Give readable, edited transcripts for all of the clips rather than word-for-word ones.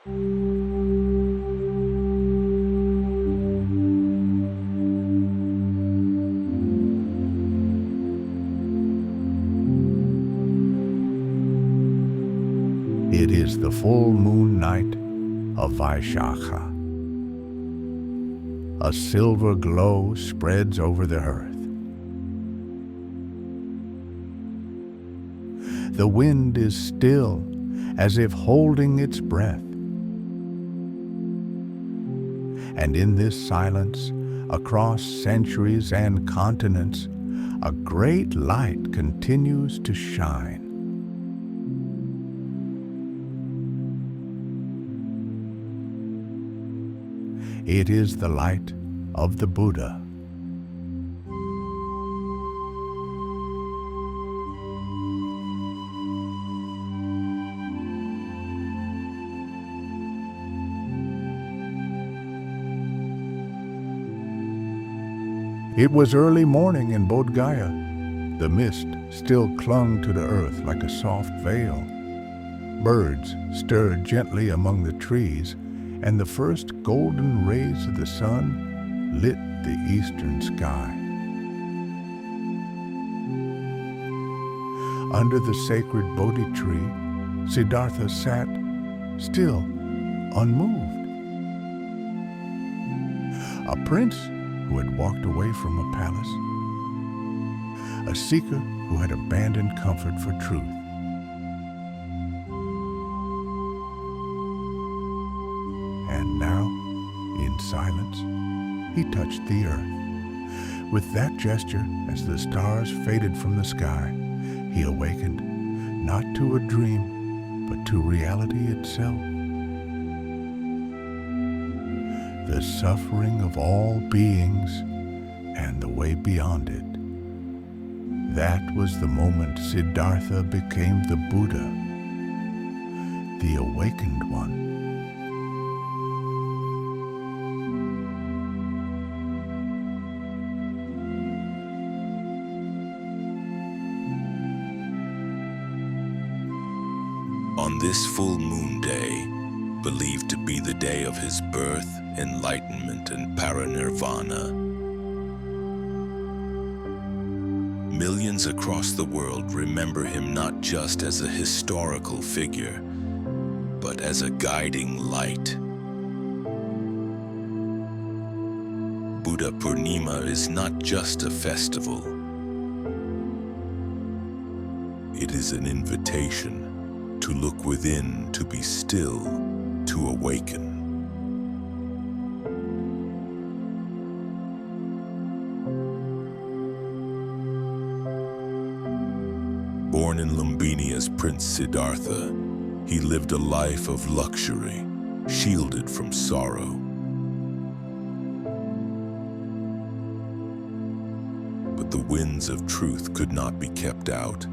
It is the full moon night of Vaishakha. A silver glow spreads over the earth. The wind is still, as if holding its breath. And in this silence, across centuries and continents, a great light continues to shine. It is the light of the Buddha. It was early morning in Bodh Gaya. The mist still clung to the earth like a soft veil. Birds stirred gently among the trees, and the first golden rays of the sun lit the eastern sky. Under the sacred Bodhi tree, Siddhartha sat, still, unmoved. A prince who had walked away from a palace, a seeker who had abandoned comfort for truth. And now, in silence, he touched the earth. With that gesture, as the stars faded from the sky, he awakened, not to a dream, but to reality itself. The suffering of all beings and the way beyond it. That was the moment Siddhartha became the Buddha, the awakened one. On this full moon day, believed to be the day of his birth, enlightenment, and parinirvana, millions across the world remember him not just as a historical figure, but as a guiding light. Buddha Purnima is not just a festival. It is an invitation to look within, to be still, to awaken. Born in Lumbini as Prince Siddhartha, he lived a life of luxury, shielded from sorrow. But the winds of truth could not be kept out.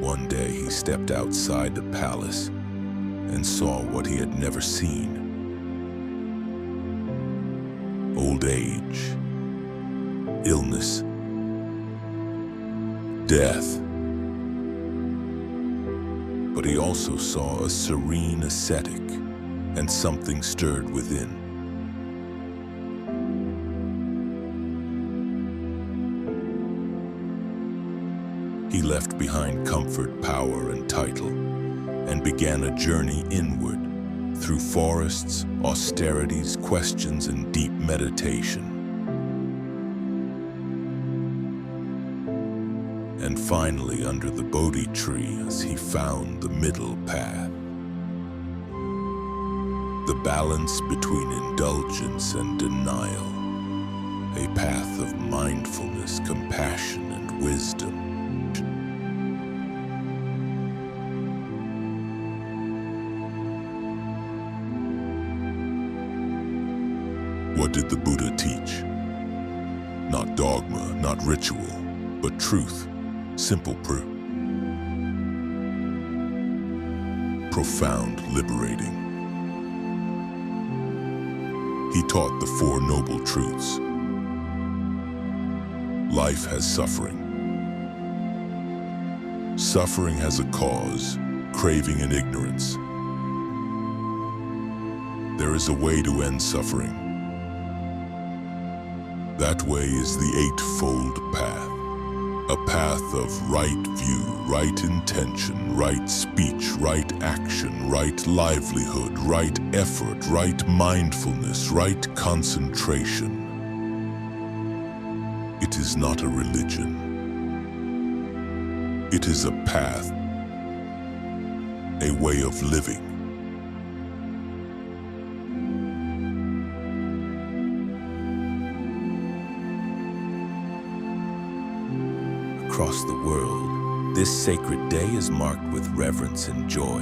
One day he stepped outside the palace and saw what he had never seen. Old age, illness, death. But he also saw a serene ascetic, and something stirred within. He left behind comfort, power, and title, and began a journey inward through forests, austerities, questions, and deep meditation. And finally, under the Bodhi tree, as he found the middle path, the balance between indulgence and denial, a path of mindfulness, compassion, and wisdom. What did the Buddha teach? Not dogma, not ritual, but truth, simple proof. Profound, liberating. He taught the Four Noble Truths. Life has suffering. Suffering has a cause, craving and ignorance. There is a way to end suffering. That way is the Eightfold Path. A path of right view, right intention, right speech, right action, right livelihood, right effort, right mindfulness, right concentration. It is not a religion. It is a path, a way of living. Across the world, this sacred day is marked with reverence and joy.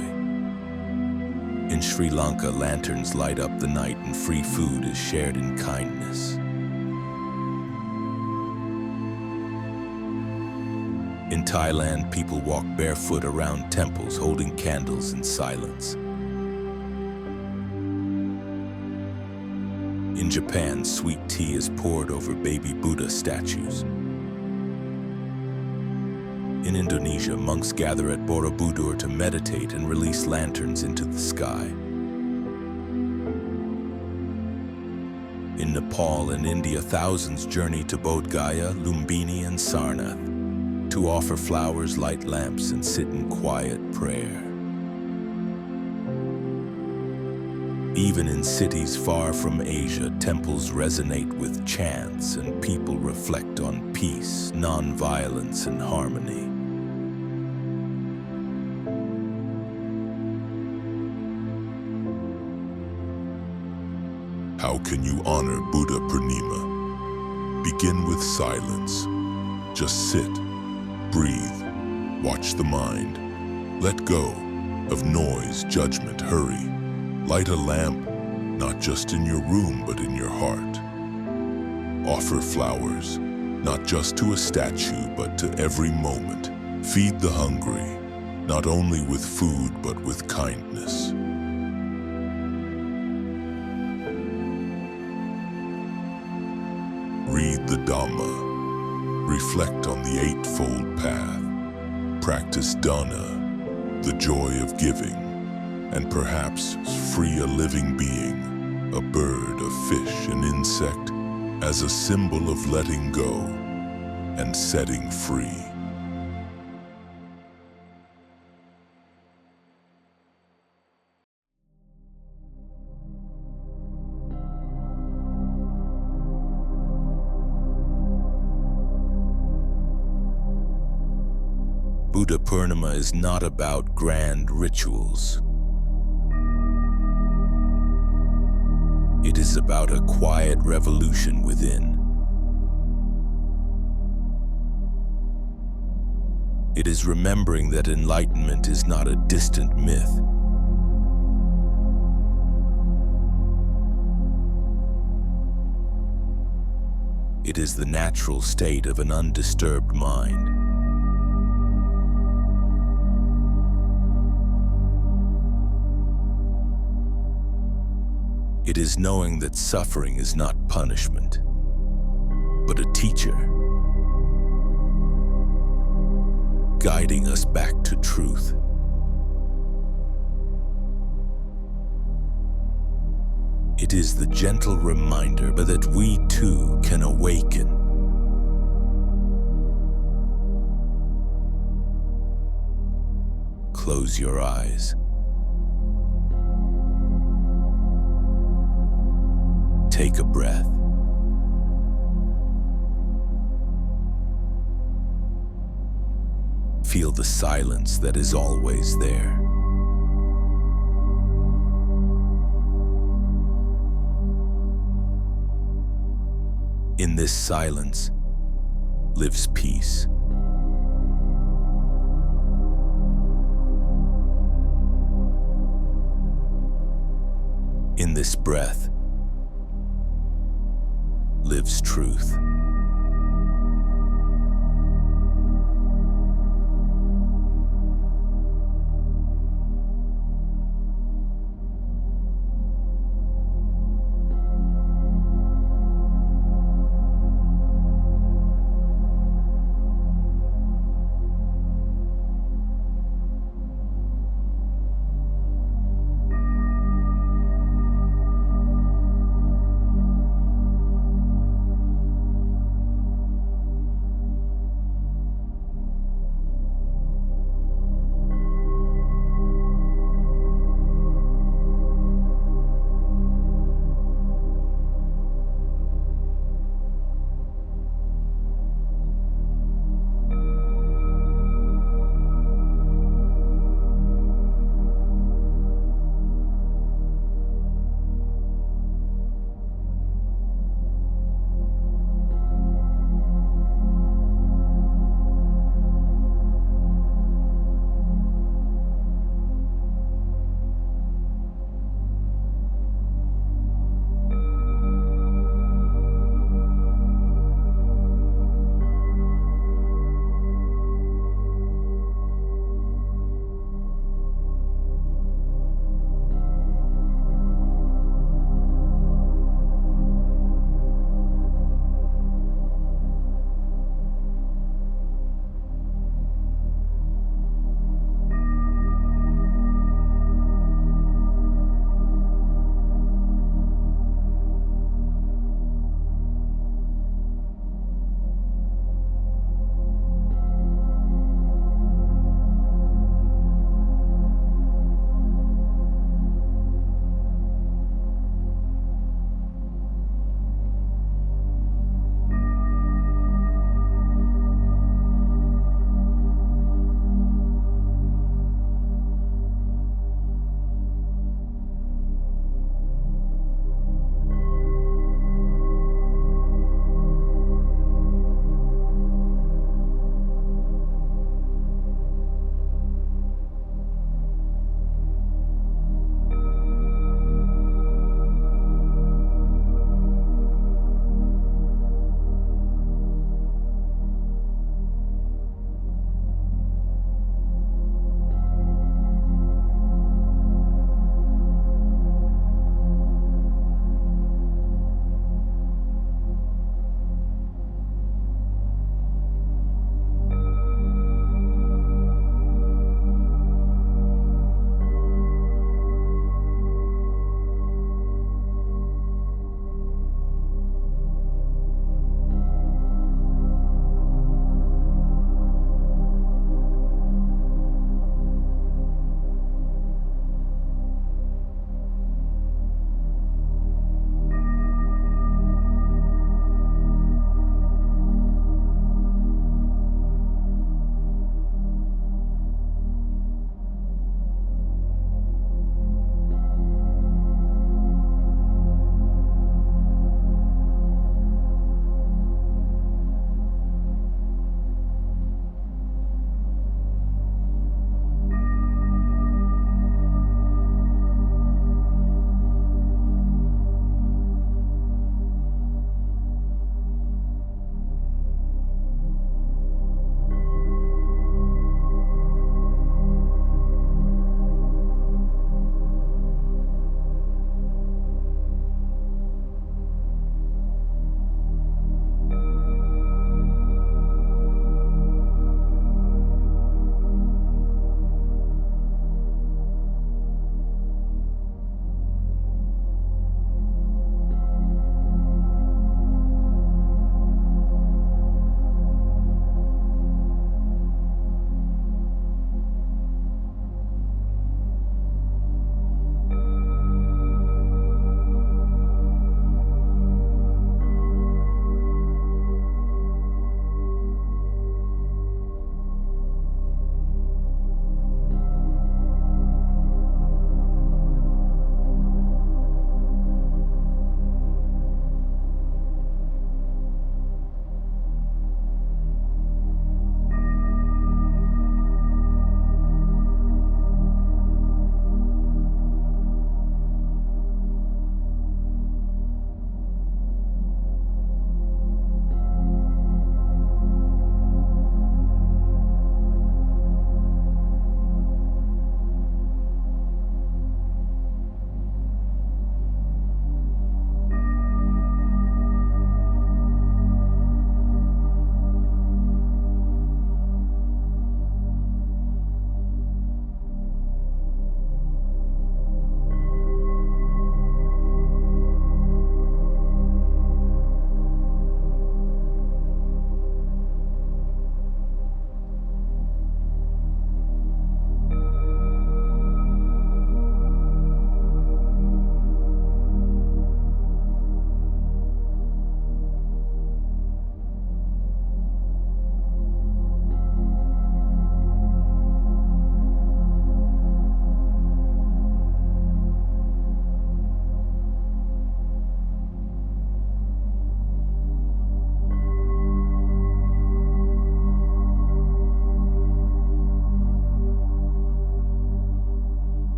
In Sri Lanka, lanterns light up the night and free food is shared in kindness. In Thailand, people walk barefoot around temples holding candles in silence. In Japan, sweet tea is poured over baby Buddha statues. In Indonesia, monks gather at Borobudur to meditate and release lanterns into the sky. In Nepal and India, thousands journey to Bodh Gaya, Lumbini, and Sarnath to offer flowers, light lamps, and sit in quiet prayer. Even in cities far from Asia, temples resonate with chants and people reflect on peace, non-violence, and harmony. How can you honor Buddha Purnima? Begin with silence. Just sit, breathe, watch the mind. Let go of noise, judgment, hurry. Light a lamp, not just in your room, but in your heart. Offer flowers, not just to a statue, but to every moment. Feed the hungry, not only with food, but with kindness. Read the Dhamma, reflect on the Eightfold Path, practice dana, the joy of giving, and perhaps free a living being, a bird, a fish, an insect, as a symbol of letting go and setting free. Buddha Purnima is not about grand rituals. It is about a quiet revolution within. It is remembering that enlightenment is not a distant myth. It is the natural state of an undisturbed mind. It is knowing that suffering is not punishment, but a teacher, guiding us back to truth. It is the gentle reminder that we too can awaken. Close your eyes. Take a breath. Feel the silence that is always there. In this silence lives peace. In this breath lives truth.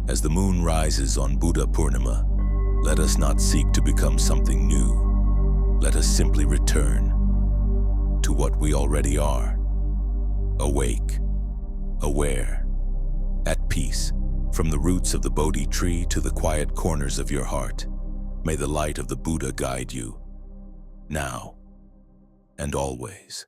As the moon rises on Buddha Purnima, let us not seek to become something new. Let us simply return to what we already are. Awake, aware, at peace, from the roots of the Bodhi tree to the quiet corners of your heart. May the light of the Buddha guide you, now and always.